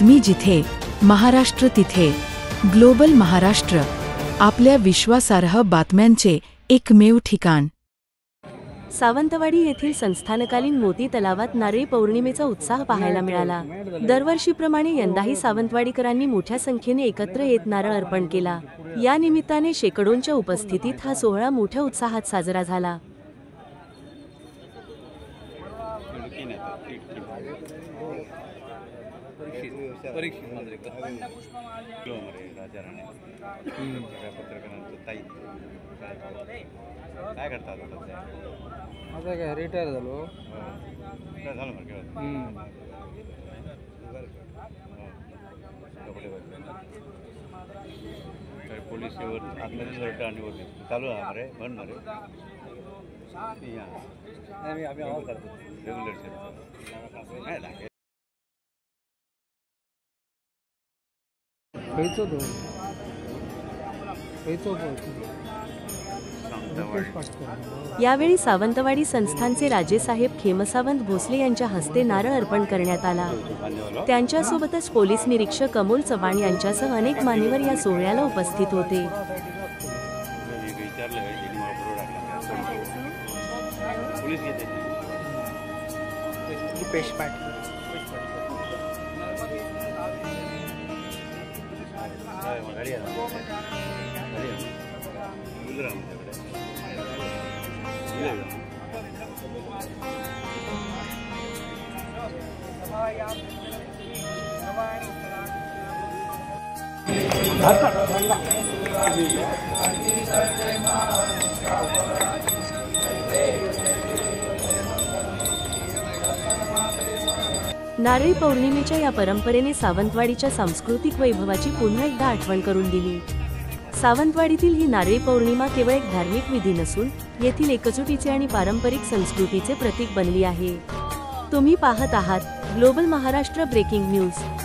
बातमी जिथे, महाराष्ट्र तिथे. ग्लोबल महाराष्ट्र, आपल्या विश्वासार्ह बातम्यांचे एकमेव ठिकाण. सावंतवाडी येथील संस्थानकालीन मोती तलावात नारळी पौर्णिमेचा उत्साह पाहायला मिळाला. दरवर्षीप्रमाणे यंदाही सावंतवाडीकरांनी मोठ्या संख्येने एकत्र येत नारळ अर्पण केला. या निमित्ताने शेकडोंच्या उपस्थितीत हा सोहळा मोठ्या उत्साहात साजरा झाला. काय करतात आता काय रिटायर झालो. झालं पोलीस चालू आहे रे बनणार आम्ही आवाज करतो रेग्युलर. यावेळी सावंतवाडी संस्थानचे राजेसाहेब खेमसावंत भोसले यांच्या हस्ते नारळ अर्पण करण्यात आला. त्यांच्यासोबतच पोलीस निरीक्षक अमोल चव्हाण यांच्यासह अनेक मान्यवर या सोहळ्याला उपस्थित होते. नारळी पौर्णिमेच्या या परंपरेने सावंतवाडीच्या सांस्कृतिक वैभवाची पुन्हा एकदा आठवण करून दिली. सावंतवाडीतील ही नारळी पौर्णिमा केवळ एक धार्मिक विधी नसून येथील एकजुटीचे आणि पारंपरिक संस्कृतीचे प्रतीक बनली आहे. तुम्ही पाहत आहात ग्लोबल महाराष्ट्र ब्रेकिंग न्यूज.